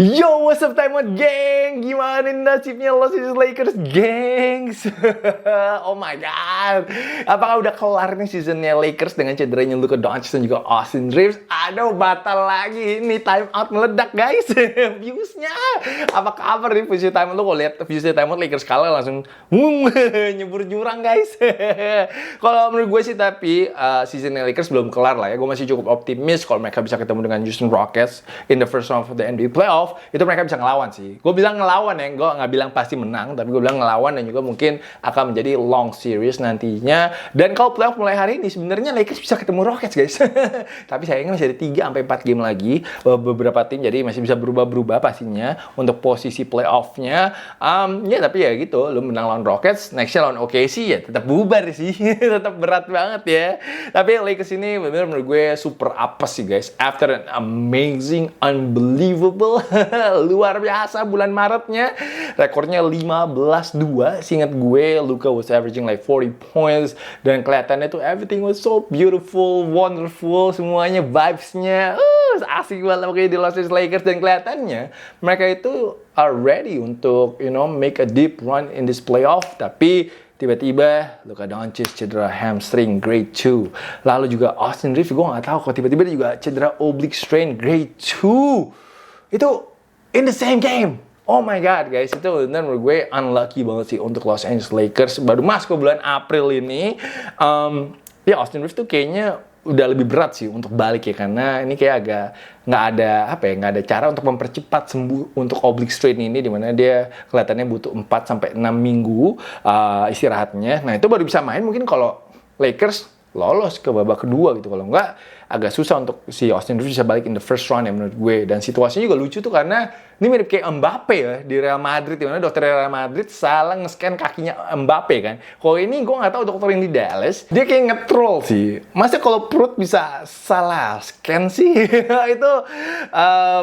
Yo, what's up Diamond Gang? Gimana nasibnya Los Angeles Lakers, gengs? Oh my god. Apakah udah kelar nih seasonnya Lakers dengan cederanya Luka Doncic dan juga Austin Reeves? Aduh, batal lagi. Ini time out meledak, guys. Viewsnya. Apa kabar nih views time out? Lu kalau lihat viewsnya time out Lakers kalah langsung nyebur jurang, guys. Kalau menurut gue sih tapi seasonnya Lakers belum kelar lah ya. Gue masih cukup optimis kalau mereka bisa ketemu dengan Houston Rockets in the first round of the NBA playoff. Itu mereka bisa ngelawan sih. Gue bilang ngelawan ya, gue nggak bilang pasti menang, tapi gue bilang ngelawan dan juga mungkin akan menjadi long series nantinya. Dan kalau playoff mulai hari ini, sebenarnya Lakers bisa ketemu Rockets, guys. Tapi sayangnya masih ada 3-4 game lagi, beberapa tim, jadi masih bisa berubah-berubah pastinya untuk posisi playoff-nya. Ya tapi ya gitu, lu menang lawan Rockets, next-nya lawan OKC ya tetap bubar sih. Tetap berat banget ya. Tapi Lakers ini benar menurut gue super apes sih, guys. After an amazing, unbelievable luar biasa bulan Maretnya, rekornya 15-2. Seingat gue, Luka was averaging like 40 points dan kelihatannya tuh everything was so beautiful, wonderful, semuanya vibes-nya asik banget pokoknya di Los Angeles Lakers. Dan kelihatannya mereka itu are ready untuk make a deep run in this playoff. Tapi tiba-tiba Luka Doncic cedera hamstring grade 2. Lalu juga Austin Reeves, gue nggak tahu kok tiba-tiba dia juga cedera oblique strain grade 2. Itu in the same game. Oh my god, guys, itu benar menurut gue unlucky banget sih untuk Los Angeles Lakers. Baru masuk ke bulan April ini, ya Austin Reeves tuh kayaknya udah lebih berat sih untuk balik ya, karena ini kayak agak nggak ada cara untuk mempercepat sembuh untuk oblique strain ini, dimana dia kelihatannya butuh 4-6 minggu istirahatnya. Nah itu baru bisa main mungkin kalau Lakers lolos ke babak kedua gitu. Kalau nggak, agak susah untuk si Austin Reeves bisa balik in the first round ya menurut gue. Dan situasinya juga lucu tuh karena ini mirip kayak Mbappe ya di Real Madrid, dimana dokter Real Madrid salah nge-scan kakinya Mbappe kan. Kalau ini gue nggak tahu dokter yang di Dallas, dia kayak nge-troll sih. Masa kalau perut bisa salah scan sih? Itu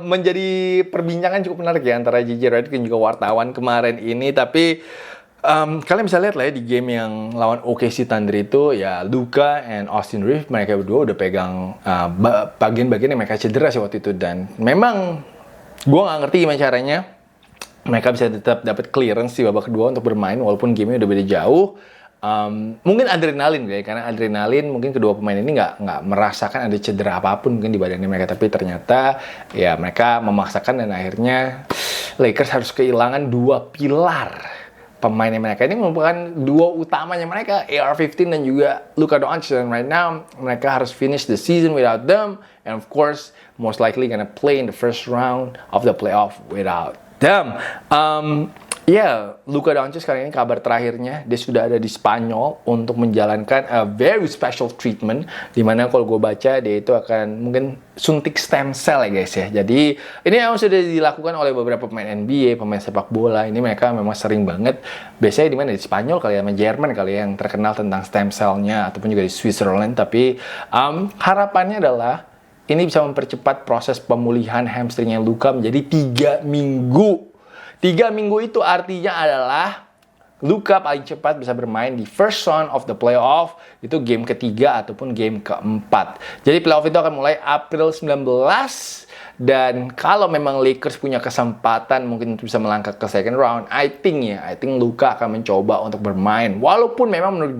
menjadi perbincangan cukup menarik ya antara JJ Redick dan juga wartawan kemarin ini. Tapi kalian bisa lihat lah ya di game yang lawan OKC Thunder itu, ya Luka and Austin Reeves, mereka berdua udah pegang bagian-bagian yang mereka cedera sih waktu itu. Dan memang gue nggak ngerti gimana caranya mereka bisa tetap dapat clearance di babak kedua untuk bermain walaupun gamenya udah beda jauh. Mungkin adrenalin ya, karena adrenalin mungkin kedua pemain ini nggak merasakan ada cedera apapun mungkin di badannya mereka, tapi ternyata ya mereka memaksakan dan akhirnya Lakers harus kehilangan dua pilar pemainnya mereka. Ini merupakan duo utamanya mereka, AR-15 dan juga Luka Doncic. Dan right now mereka harus finish the season without them, and of course most likely gonna play in the first round of the playoff without them. Luka Doncic kali ini kabar terakhirnya dia sudah ada di Spanyol untuk menjalankan a very special treatment, dimana kalau gue baca dia itu akan mungkin suntik stem cell ya guys ya. Jadi ini yang sudah dilakukan oleh beberapa pemain NBA, pemain sepak bola. Ini mereka memang sering banget, biasanya di mana, di Spanyol kali ya, sama Jerman kali ya, yang terkenal tentang stem cell-nya, ataupun juga di Switzerland. Tapi harapannya adalah ini bisa mempercepat proses pemulihan hamstringnya Luka menjadi 3 minggu. 3 minggu itu artinya adalah Luka paling cepat bisa bermain di first round of the playoff, itu game ketiga ataupun game keempat. Jadi playoff itu akan mulai April 19, dan kalau memang Lakers punya kesempatan mungkin bisa melangkah ke second round, I think Luka akan mencoba untuk bermain. Walaupun memang menurut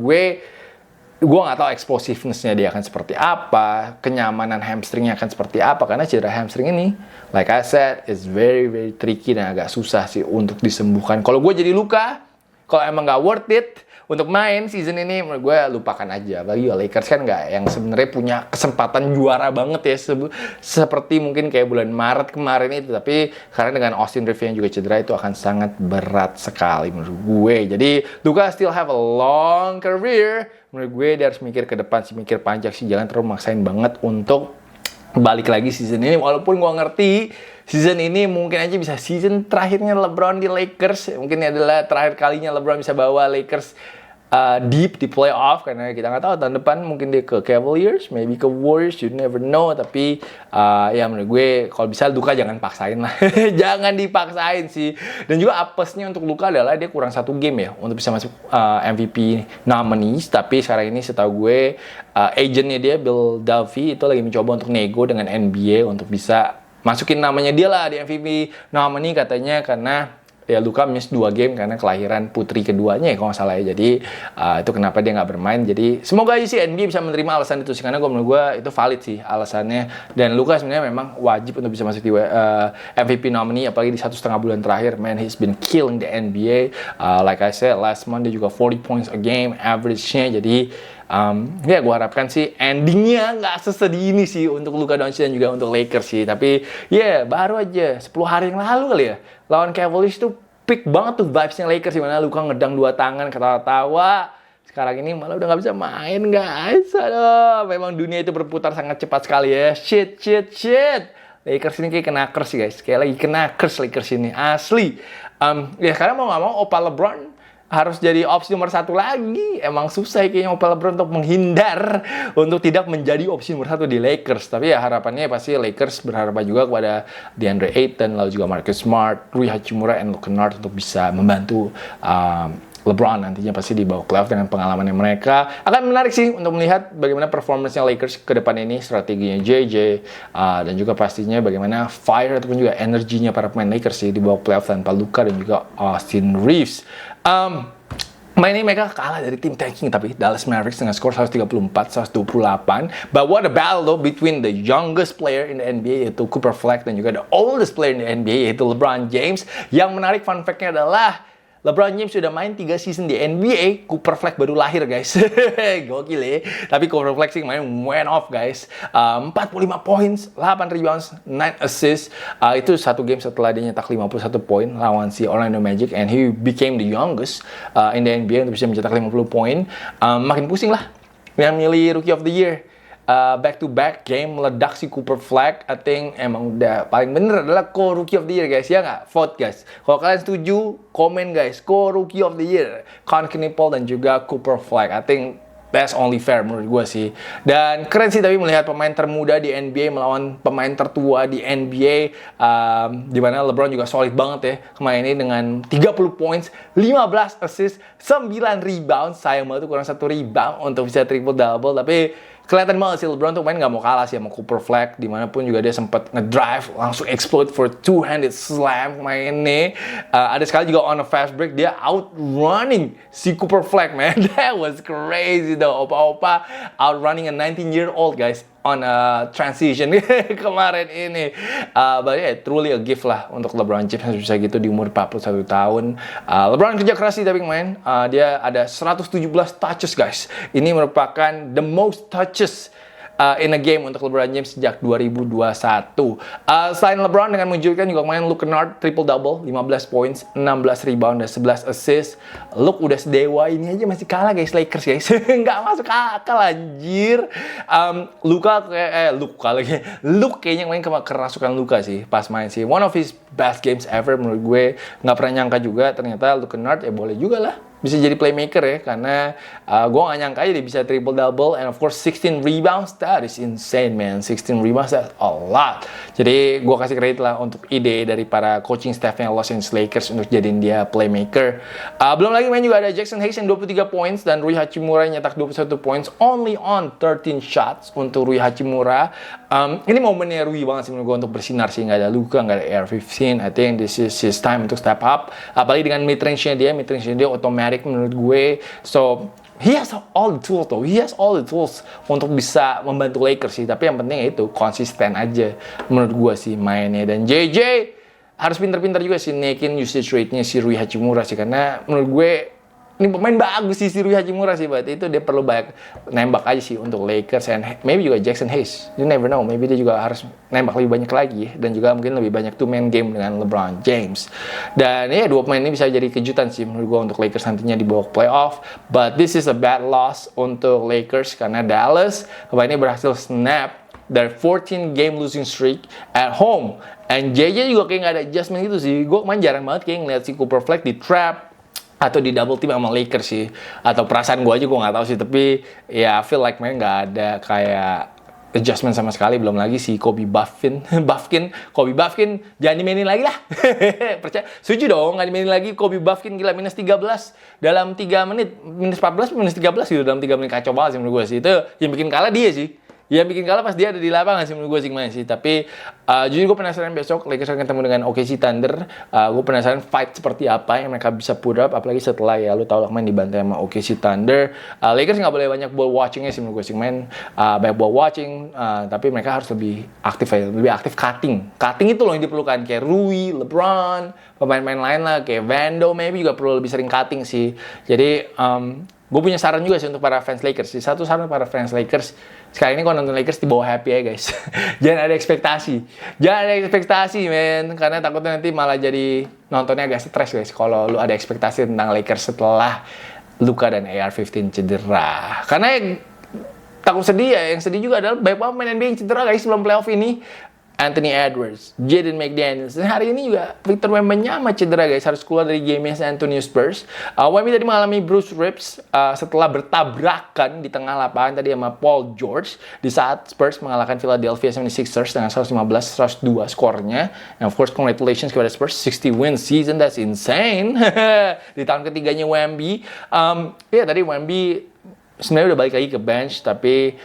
gue nggak tahu explosiveness-nya dia akan seperti apa, kenyamanan hamstringnya akan seperti apa, karena cedera hamstring ini, like I said, is very very tricky dan agak susah sih untuk disembuhkan. Kalau gue jadi Luka, kalau emang nggak worth it untuk main season ini, menurut gue lupakan aja. Bagi Lakers kan nggak yang sebenarnya punya kesempatan juara banget ya, seperti mungkin kayak bulan Maret kemarin itu. Tapi karena dengan Austin Reeves yang juga cedera, itu akan sangat berat sekali menurut gue. Jadi Luka still have a long career. Menurut gue dia harus mikir ke depan sih, mikir panjang sih, jangan terlalu maksain banget untuk balik lagi season ini. Walaupun gue ngerti season ini mungkin aja bisa season terakhirnya LeBron di Lakers. Mungkin ini adalah terakhir kalinya LeBron bisa bawa Lakers deep di playoff, karena kita nggak tahu tahun depan mungkin dia ke Cavaliers, maybe ke Warriors, you never know. Tapi ya menurut gue kalau bisa Luka jangan paksain lah. Jangan dipaksain sih. Dan juga apesnya untuk Luka adalah dia kurang 1 game ya untuk bisa masuk MVP nominees. Tapi sekarang ini setahu gue agentnya dia, Bill Duffy, itu lagi mencoba untuk nego dengan NBA untuk bisa masukin namanya dia lah di MVP nominee katanya, karena ya Luka miss 2 game karena kelahiran putri keduanya ya kalau nggak salah ya. Jadi itu kenapa dia nggak bermain. Jadi semoga aja sih NBA bisa menerima alasan itu sih, karena menurut gue itu valid sih alasannya. Dan Luka sebenarnya memang wajib untuk bisa masuk di MVP nominee, apalagi di 1,5 bulan terakhir. Man, he's been killing the NBA. Like I said last month, dia juga 40 points a game average-nya. Jadi ya gue harapkan sih endingnya nggak sesedih ini sih untuk Luka Doncic dan juga untuk Lakers sih. Tapi ya baru aja 10 hari yang lalu kali ya lawan Cavaliers tuh peak banget tuh vibes-nya Lakers, dimana Luka ngedang 2 tangan ketawa-tawa. Sekarang ini malah udah nggak bisa main guys. Aduh, memang dunia itu berputar sangat cepat sekali ya. Shit. Lakers ini kayak kena curse guys, kayak lagi kena curse Lakers ini asli. Ya sekarang mau nggak mau Opa LeBron harus jadi opsi nomor 1 lagi. Emang susah kayaknya Opa LeBron untuk menghindar untuk tidak menjadi opsi nomor 1 di Lakers. Tapi ya harapannya pasti Lakers berharap juga kepada DeAndre Ayton, lalu juga Marcus Smart, Rui Hachimura, and Luke Kennard untuk bisa membantu LeBron nantinya pasti di bawah playoff dengan pengalamannya mereka. Akan menarik sih untuk melihat bagaimana performance-nya Lakers ke depan ini, strateginya JJ, dan juga pastinya bagaimana fire ataupun juga energinya para pemain Lakers sih di bawah playoff tanpa Luka dan juga Austin Reeves. Main ini mereka kalah dari tim tanking tapi Dallas Mavericks dengan skor 134-128. But what a battle though between the youngest player in the NBA yaitu Cooper Flag dan juga the oldest player in the NBA yaitu LeBron James. Yang menarik fun fact-nya adalah LeBron James sudah main 3 season di NBA, Cooper Flag baru lahir guys. Gokil ya. Tapi Cooper Flag sih main went off guys. 45 points, 8 rebounds, 9 assists. Itu satu game setelah dia nyetak 51 poin lawan si Orlando Magic, and he became the youngest in the NBA untuk bisa mencetak 50 poin. Makin pusing lah yang milih Rookie of the Year. Back-to-back game meledak si Cooper Flag. I think emang udah paling bener adalah co-Rookie of the Year guys, ya nggak? Vote guys. Kalau kalian setuju, komen guys. Co-Rookie of the Year, Conley Paul dan juga Cooper Flag. I think that's only fair menurut gue sih. Dan keren sih tapi melihat pemain termuda di NBA melawan pemain tertua di NBA, dimana LeBron juga solid banget ya kemarin ini dengan 30 points, 15 assist, 9 rebound. Sayang banget tuh kurang 1 rebound untuk bisa triple-double. Tapi kelihatan banget sih LeBron tuh main nggak mau kalah sih sama Cooper Flag. Dimanapun juga dia sempat ngedrive langsung explode for two-handed slam kemarin nih. Ada sekali juga on a fast break dia outrunning si Cooper Flag, man. That was crazy though. Opa-opa outrunning a 19-year-old guys on a transition kemarin ini. But yeah, truly a gift lah untuk LeBron James bisa gitu di umur 41 tahun. LeBron kerja keras sih tapi kemarin dia ada 117 touches guys. Ini merupakan the most touches in a game untuk LeBron James sejak 2021. Selain LeBron dengan menunjukkan juga kemarin Luke Kennard triple-double, 15 points, 16 rebound, dan 11 assist. Luke udah sedewa ini aja masih kalah guys, Lakers guys. Nggak masuk akal anjir. Luke kayaknya main kerasukan Luka sih pas main sih. One of his best games ever menurut gue. Nggak pernah nyangka juga ternyata Luke Kennard ya boleh juga lah bisa jadi playmaker ya, karena gue gak nyangka aja dia bisa triple-double, and of course 16 rebounds, that is insane man. 16 rebounds, that's a lot. Jadi gue kasih kredit lah untuk ide dari para coaching staffnya Los Angeles Lakers untuk jadiin dia playmaker. Belum lagi main juga ada Jackson Hayes yang 23 points, dan Rui Hachimura yang nyetak 21 points, only on 13 shots untuk Rui Hachimura. Ini momennya Rui banget sih menurut gue untuk bersinar sih, nggak ada Luka, nggak ada AR-15. I think this is his time untuk step up, apalagi dengan mid-range-nya dia otomatis menurut gue. So he has all the tools though. He has all the tools untuk bisa membantu Lakers sih. Tapi yang penting itu konsisten aja menurut gue sih mainnya. Dan JJ harus pintar-pintar juga sih naikin usage rate-nya si Rui Hachimura sih, karena menurut gue ini pemain bagus sih si Rui Hachimura sih, berarti itu dia perlu banyak nembak aja sih untuk Lakers, and maybe juga Jackson Hayes. You never know, maybe dia juga harus nembak lebih banyak lagi ya, dan juga mungkin lebih banyak two-man game dengan LeBron James. Dan ya dua pemain ini bisa jadi kejutan sih menurut gue untuk Lakers nantinya di bawah playoff. But this is a bad loss untuk Lakers karena Dallas kemarin ini berhasil snap dari 14 game losing streak at home. And JJ juga kayak nggak ada adjustment gitu sih. Gue kemarin jarang banget kayak ngeliat si Cooper Flag di trap atau di double team sama Lakers sih, atau perasaan gue aja gue nggak tahu sih, tapi ya I feel like man nggak ada kayak adjustment sama sekali. Belum lagi si Kobe Buffkin jangan dimainin lagi lah. Percaya, setuju dong, nggak dimainin lagi Kobe Buffkin, gila minus 13 dalam 3 menit, minus 14 minus 13 gitu dalam 3 menit, kacau banget sih menurut gue sih. Itu yang bikin kalah dia sih, Yang bikin kalah pas dia ada di lapangan sih menurut gue sih. Tapi jujur gue penasaran besok Lakers akan ketemu dengan OKC Thunder. Gue penasaran fight seperti apa yang mereka bisa put up, apalagi setelah ya lu tau lah main dibantai sama OKC Thunder. Lakers nggak boleh banyak ball watchingnya sih menurut gue sih, main banyak ball watching, tapi mereka harus lebih aktif ya, lebih aktif cutting itu loh yang diperlukan, kayak Rui, LeBron, pemain-pemain lain lah, kayak Vando maybe juga perlu lebih sering cutting sih. Jadi gue punya saran juga sih untuk para fans Lakers. Satu saran para fans Lakers, sekali ini kalau nonton Lakers dibawa happy ya guys. Jangan ada ekspektasi men, karena takutnya nanti malah jadi nontonnya agak stres guys kalau lu ada ekspektasi tentang Lakers setelah Luka dan AR-15 cedera. Karena takut sedih ya, yang sedih juga adalah banyak pemain NBA yang cedera guys sebelum playoff ini. Anthony Edwards, Jaden McDaniels, dan hari ini juga Victor Wembanyama cedera guys, harus keluar dari game San Antonio Spurs. Wemby tadi mengalami bruised ribs setelah bertabrakan di tengah lapangan tadi sama Paul George di saat Spurs mengalahkan Philadelphia 76ers dengan 115-102 skornya. And of course, congratulations kepada Spurs, 60 win season, that's insane. Di tahun ketiganya Wemby. Ya tadi Wemby sebenarnya udah balik lagi ke bench, tapi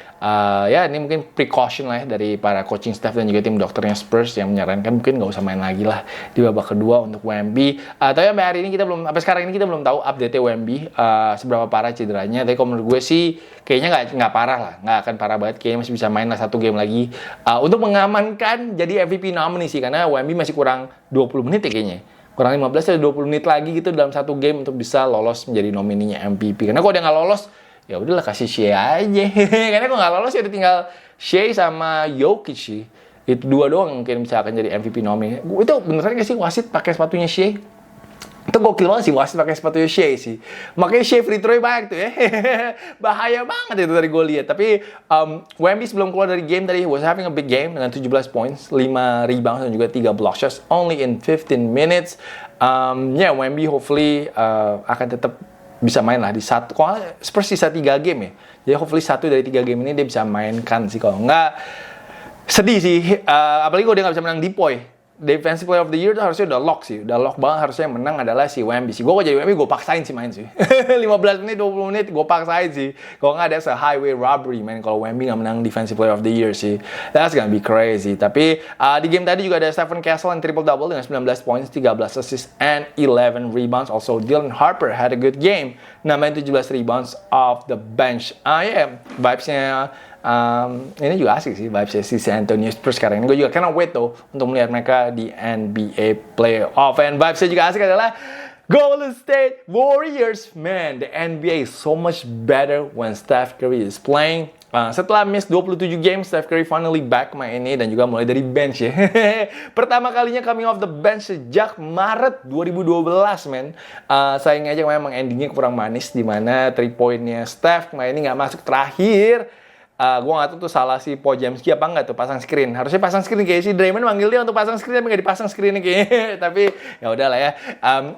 ya ini mungkin precaution lah ya dari para coaching staff dan juga tim dokternya Spurs yang menyarankan mungkin nggak usah main lagi lah di babak kedua untuk Wemby. Tapi sampai hari ini sampai sekarang ini kita belum tahu update-nya Wemby seberapa parah cederanya. Tapi kalau menurut gue sih kayaknya nggak parah lah, nggak akan parah banget, kayaknya masih bisa main lah satu game lagi untuk mengamankan jadi MVP nominee sih, karena Wemby masih kurang 20 menit ya kayaknya. Kurang 15 atau 20 menit lagi gitu dalam satu game untuk bisa lolos menjadi nomininya MVP. Karena kalau dia nggak lolos, ya udahlah kasih Shea aja. Karena kalau nggak lolos ya udah tinggal Shea sama Jokic sih. Itu dua doang mungkin bisa akan jadi MVP nominee. Itu beneran nggak sih wasit pakai sepatunya Shea? Itu gokil banget sih wasit pakai sepatunya Shea sih. Makanya Shea free throw banyak tuh ya. Bahaya banget itu dari gue lihat. Tapi Wemby sebelum keluar dari game tadi was having a big game dengan 17 points, 5 rebounds dan juga 3 block shots only in 15 minutes. Wemby hopefully akan tetap bisa main lah di satu. Kalau Spurs sisa 3 game ya, jadi hopefully 1 dari 3 game ini dia bisa mainkan sih. Kalau enggak sedih sih, apalagi kalau dia nggak bisa menang Depoy. Defensive Player of the Year itu harusnya udah lock sih, udah lock banget, harusnya yang menang adalah si Wemby sih. Gue jadi Wemby gue paksain sih main sih. 15 menit, 20 menit gue paksain sih. Kalau nggak ada highway robbery man kalau Wemby nggak menang Defensive Player of the Year sih. That's gonna be crazy. Tapi di game tadi juga ada Stephen Castle yang triple-double dengan 19 points, 13 assists, and 11 rebounds. Also Dylan Harper had a good game, nambahin 17 rebounds off the bench. Vibes-nya ini juga asik sih vibes si San Antonio Spurs sekarang ini. Gue juga cannot wait tuh untuk melihat mereka di NBA playoff. And vibesnya juga asik adalah Golden State Warriors. Man, the NBA is so much better when Steph Curry is playing. Setelah miss 27 games, Steph Curry finally back main ini dan juga mulai dari bench ya. Pertama kalinya coming off the bench sejak Maret 2012, men. Sayangnya aja memang endingnya kurang manis, di mana 3-pointnya Steph main ini nggak masuk terakhir. Gue nggak tahu tuh salah si Podziemski apa nggak tuh pasang screen. Harusnya pasang screen, kayak si Draymond manggil dia untuk pasang screen tapi nggak dipasang screen kayaknya. Tapi ya udahlah ya.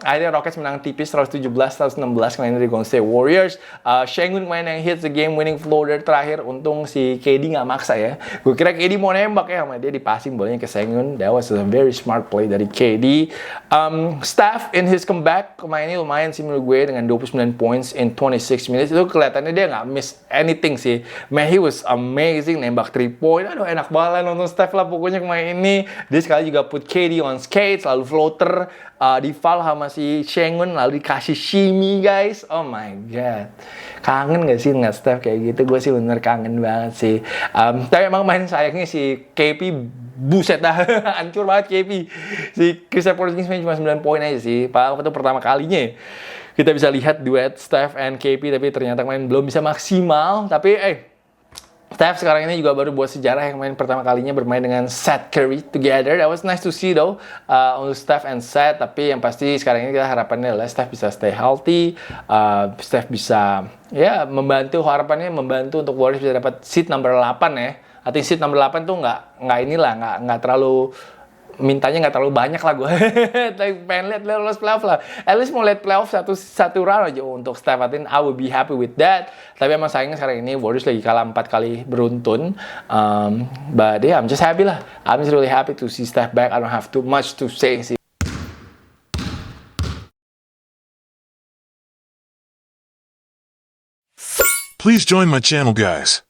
Akhirnya Rockets menang tipis 117-116 kemarin dari Golden State Warriors. Sengun main yang hits the game winning floater terakhir. Untung si KD nggak maksa ya. Gue kira KD mau nembak ya, sama dia dipassing bolanya ke Sengun. That was a very smart play dari KD. Steph in his comeback kemarin ini lumayan sih menurut gue dengan 29 points in 26 minutes. Itu kelihatannya dia nggak miss anything sih. Man, he was amazing, nembak 3-point. Aduh, enak banget nonton Steph lah pokoknya kemarin ini. Dia sekali juga put KD on skates, lalu floater, di foul sama si Sengun, lalu dikasih shimmy, guys. Oh my god. Kangen gak sih ngeliat Steph kayak gitu? Gue sih bener kangen banget sih. Tapi emang main sayangnya si KP buset dah, hancur banget KP. Si Kristaps Porzingis cuma 9 poin aja sih. Padahal itu pertama kalinya kita bisa lihat duet Steph and KP, tapi ternyata main belum bisa maksimal. Tapi Steph sekarang ini juga baru buat sejarah yang main pertama kalinya bermain dengan Seth Curry together. That was nice to see though untuk Steph and Seth. Tapi yang pasti sekarang ini kita harapannya adalah Steph bisa stay healthy. Steph bisa membantu, harapannya membantu untuk Warriors bisa dapat seed number 8 ya. Artinya seed number 8 tuh nggak terlalu mintanya nggak terlalu banyak lah gue. Tapi pengen lihat lolos playoff lah. At least mau lihat playoff satu round aja untuk Steph. I would be happy with that. Tapi emang sayangnya sekarang ini Warriors lagi kalah 4 kali beruntun. But yeah, I'm just happy lah. I'm just really happy to see Steph back. I don't have too much to say sih. Please join my channel, guys.